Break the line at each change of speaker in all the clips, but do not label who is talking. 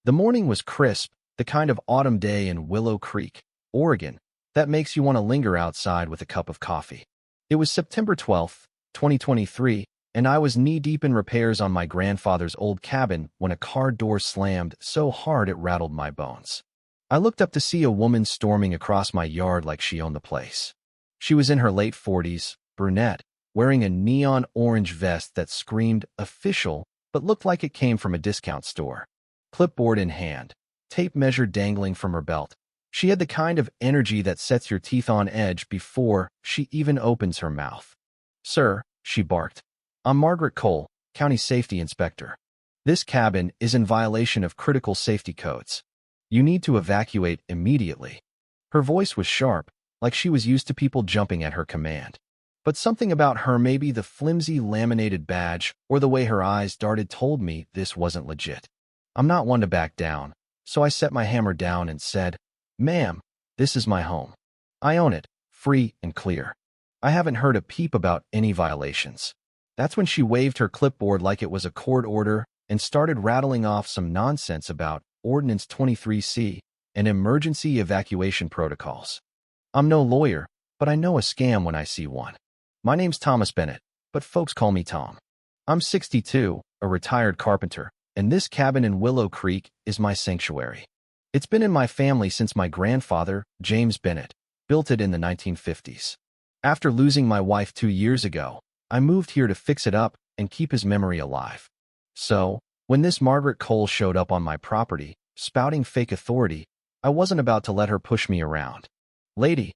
The morning was crisp, the kind of autumn day in Willow Creek, Oregon, that makes you want to linger outside with a cup of coffee. It was September 12th, 2023, and I was knee-deep in repairs on my grandfather's old cabin when a car door slammed so hard it rattled my bones. I looked up to see a woman storming across my yard like she owned the place. She was in her late 40s, brunette, wearing a neon orange vest that screamed official but looked like it came from a discount store. Clipboard in hand, tape measure dangling from her belt. She had the kind of energy that sets your teeth on edge before she even opens her mouth. "Sir," she barked, "I'm Margaret Cole, County Safety Inspector. This cabin is in violation of critical safety codes. You need to evacuate immediately." Her voice was sharp, like she was used to people jumping at her command. But something about her, maybe the flimsy laminated badge or the way her eyes darted, told me this wasn't legit. I'm not one to back down, so I set my hammer down and said, "Ma'am, this is my home. I own it, free and clear. I haven't heard a peep about any violations." That's when she waved her clipboard like it was a court order and started rattling off some nonsense about Ordinance 23C and emergency evacuation protocols. I'm no lawyer, but I know a scam when I see one. My name's Thomas Bennett, but folks call me Tom. I'm 62, a retired carpenter, and this cabin in Willow Creek is my sanctuary. It's been in my family since my grandfather, James Bennett, built it in the 1950s. After losing my wife 2 years ago, I moved here to fix it up and keep his memory alive. So, when this Margaret Cole showed up on my property, spouting fake authority, I wasn't about to let her push me around. "Lady,"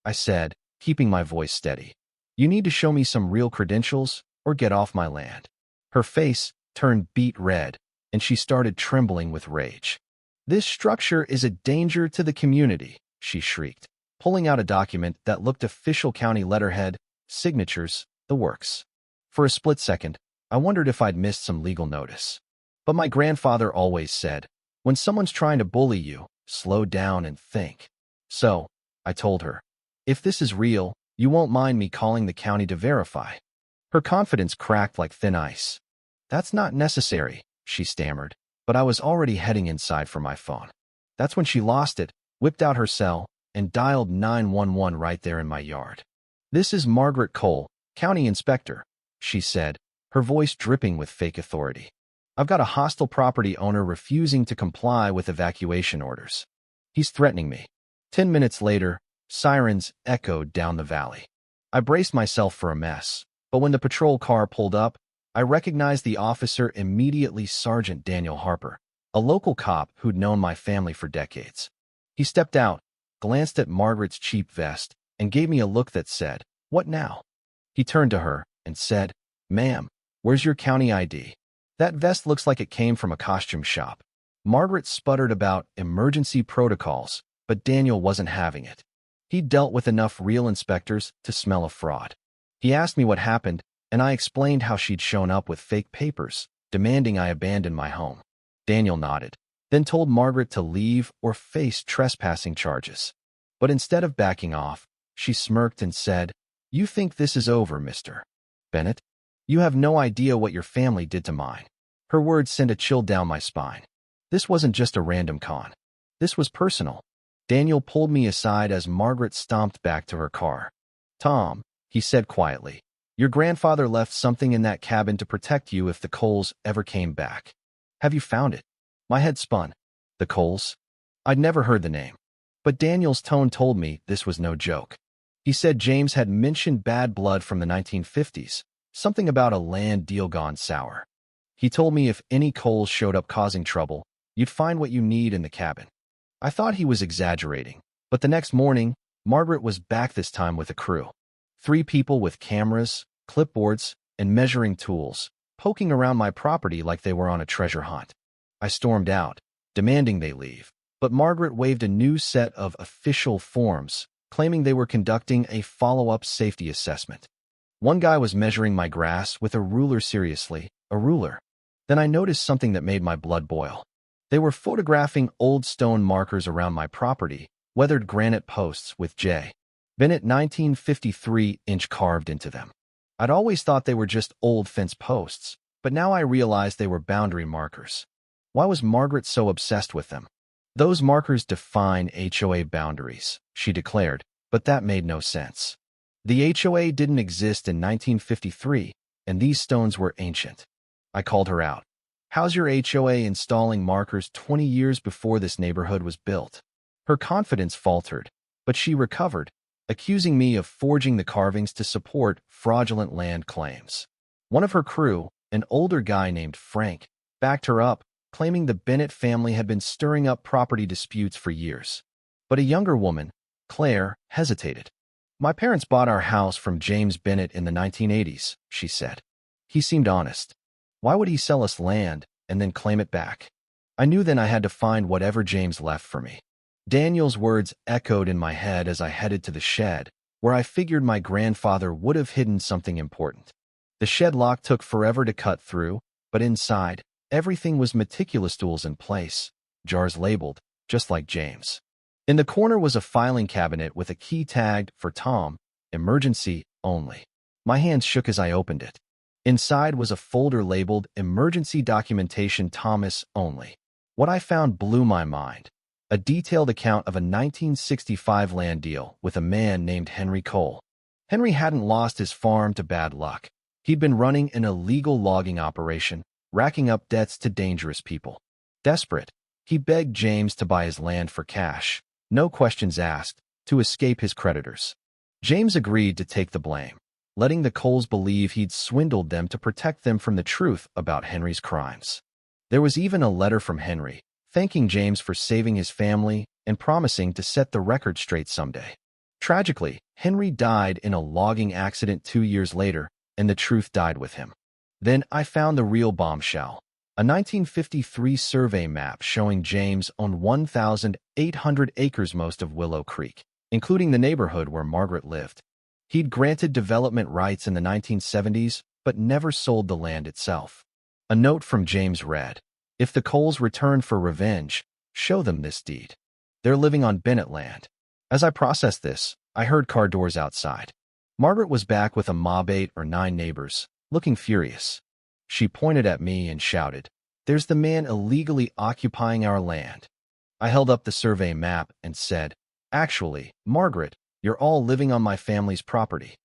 I said, keeping my voice steady, "you need to show me some real credentials or get off my land." Her face turned beet red, and she started trembling with rage. "This structure is a danger to the community," she shrieked, pulling out a document that looked official, county letterhead, signatures, the works. For a split second, I wondered if I'd missed some legal notice. But my grandfather always said, when someone's trying to bully you, slow down and think. "So," I told her, "if this is real, you won't mind me calling the county to verify." Her confidence cracked like thin ice. "That's not necessary," she stammered, but I was already heading inside for my phone. That's when she lost it, whipped out her cell, and dialed 911 right there in my yard. "This is Margaret Cole, County Inspector," she said, her voice dripping with fake authority. "I've got a hostile property owner refusing to comply with evacuation orders. He's threatening me." 10 minutes later, sirens echoed down the valley. I braced myself for a mess, but when the patrol car pulled up, I recognized the officer immediately, Sergeant Daniel Harper, a local cop who'd known my family for decades. He stepped out, glanced at Margaret's cheap vest, and gave me a look that said, "What now?" He turned to her and said, "Ma'am, where's your county ID? That vest looks like it came from a costume shop." Margaret sputtered about emergency protocols, but Daniel wasn't having it. He'd dealt with enough real inspectors to smell a fraud. He asked me what happened, and I explained how she'd shown up with fake papers, demanding I abandon my home. Daniel nodded, then told Margaret to leave or face trespassing charges. But instead of backing off, she smirked and said, "You think this is over, Mr. Bennett? You have no idea what your family did to mine." Her words sent a chill down my spine. This wasn't just a random con. This was personal. Daniel pulled me aside as Margaret stomped back to her car. "Tom," he said quietly, "your grandfather left something in that cabin to protect you if the Coles ever came back. Have you found it?" My head spun. The Coles? I'd never heard the name. But Daniel's tone told me this was no joke. He said James had mentioned bad blood from the 1950s, something about a land deal gone sour. He told me if any Coles showed up causing trouble, you'd find what you need in the cabin. I thought he was exaggerating, but the next morning, Margaret was back, this time with a crew. 3 people with cameras, clipboards, and measuring tools, poking around my property like they were on a treasure hunt. I stormed out, demanding they leave, but Margaret waved a new set of official forms, claiming they were conducting a follow-up safety assessment. One guy was measuring my grass with a ruler, seriously, a ruler. Then I noticed something that made my blood boil. They were photographing old stone markers around my property, weathered granite posts with J. Bennett 1953-inch carved into them. I'd always thought they were just old fence posts, but now I realized they were boundary markers. Why was Margaret so obsessed with them? Those markers define HOA boundaries, she declared, but that made no sense. The HOA didn't exist in 1953, and these stones were ancient. I called her out. How's your HOA installing markers 20 years before this neighborhood was built? Her confidence faltered, but she recovered, accusing me of forging the carvings to support fraudulent land claims. One of her crew, an older guy named Frank, backed her up, claiming the Bennett family had been stirring up property disputes for years. But a younger woman, Claire, hesitated. My parents bought our house from James Bennett in the 1980s, she said. He seemed honest. Why would he sell us land and then claim it back? I knew then I had to find whatever James left for me. Daniel's words echoed in my head as I headed to the shed, where I figured my grandfather would have hidden something important. The shed lock took forever to cut through, but inside, everything was meticulous, tools in place, jars labeled, just like James. In the corner was a filing cabinet with a key tagged for Tom, emergency only. My hands shook as I opened it. Inside was a folder labeled Emergency Documentation Thomas Only. What I found blew my mind. A detailed account of a 1965 land deal with a man named Henry Cole. Henry hadn't lost his farm to bad luck. He'd been running an illegal logging operation, racking up debts to dangerous people. Desperate, he begged James to buy his land for cash, no questions asked, to escape his creditors. James agreed to take the blame, letting the Coles believe he'd swindled them to protect them from the truth about Henry's crimes. There was even a letter from Henry, thanking James for saving his family and promising to set the record straight someday. Tragically, Henry died in a logging accident 2 years later, and the truth died with him. Then I found the real bombshell, a 1953 survey map showing James owned 1,800 acres, most of Willow Creek, including the neighborhood where Margaret lived. He'd granted development rights in the 1970s, but never sold the land itself. A note from James read, "If the Coles return for revenge, show them this deed. They're living on Bennett land." As I processed this, I heard car doors outside. Margaret was back with a mob 8 or 9 neighbors, looking furious. She pointed at me and shouted, "There's the man illegally occupying our land." I held up the survey map and said, "Actually, Margaret, you're all living on my family's property."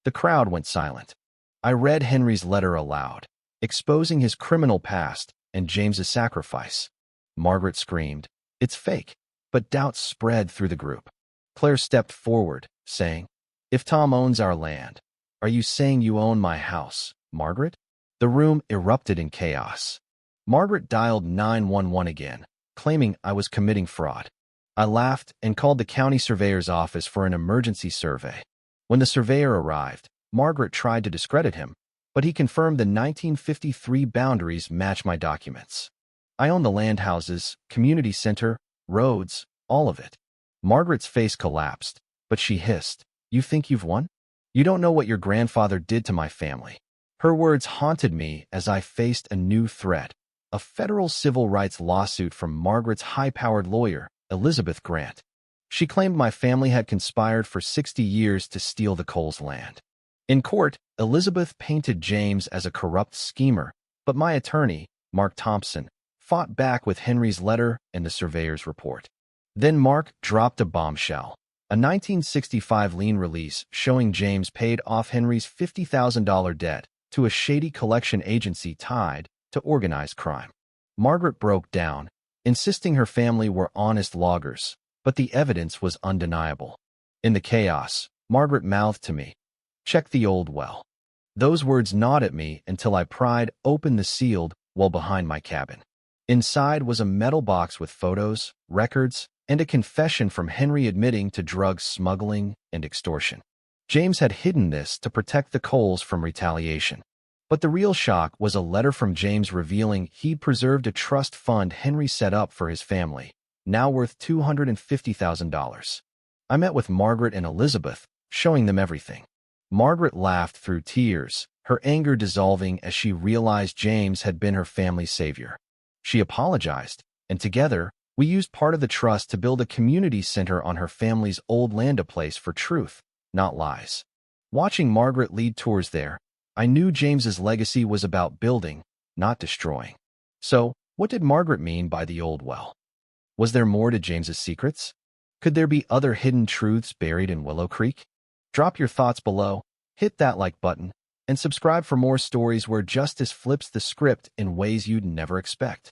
The crowd went silent. I read Henry's letter aloud, exposing his criminal past and James's sacrifice. Margaret screamed, "It's fake," but doubts spread through the group. Claire stepped forward, saying, "If Tom owns our land, are you saying you own my house, Margaret?" The room erupted in chaos. Margaret dialed 911 again, claiming I was committing fraud. I laughed and called the county surveyor's office for an emergency survey. When the surveyor arrived, Margaret tried to discredit him, but he confirmed the 1953 boundaries match my documents. I own the land, houses, community center, roads, all of it. Margaret's face collapsed, but she hissed, "You think you've won? You don't know what your grandfather did to my family." Her words haunted me as I faced a new threat, a federal civil rights lawsuit from Margaret's high-powered lawyer, Elizabeth Grant. She claimed my family had conspired for 60 years to steal the Coles land. In court, Elizabeth painted James as a corrupt schemer, but my attorney, Mark Thompson, fought back with Henry's letter and the surveyor's report. Then Mark dropped a bombshell, a 1965 lien release showing James paid off Henry's $50,000 debt to a shady collection agency tied to organized crime. Margaret broke down, insisting her family were honest loggers, but the evidence was undeniable. In the chaos, Margaret mouthed to me, "Check the old well." Those words gnawed at me until I pried open the sealed wall behind my cabin. Inside was a metal box with photos, records, and a confession from Henry admitting to drug smuggling and extortion. James had hidden this to protect the Coles from retaliation. But the real shock was a letter from James revealing he'd preserved a trust fund Henry set up for his family, now worth $250,000. I met with Margaret and Elizabeth, showing them everything. Margaret laughed through tears, her anger dissolving as she realized James had been her family's savior. She apologized, and together, we used part of the trust to build a community center on her family's old land, a place for truth, not lies. Watching Margaret lead tours there, I knew James's legacy was about building, not destroying. So, What did Margaret mean by the old well? Was there more to James's secrets? Could there be other hidden truths buried in Willow Creek? Drop your thoughts below, hit that like button, and subscribe for more stories where justice flips the script in ways you'd never expect.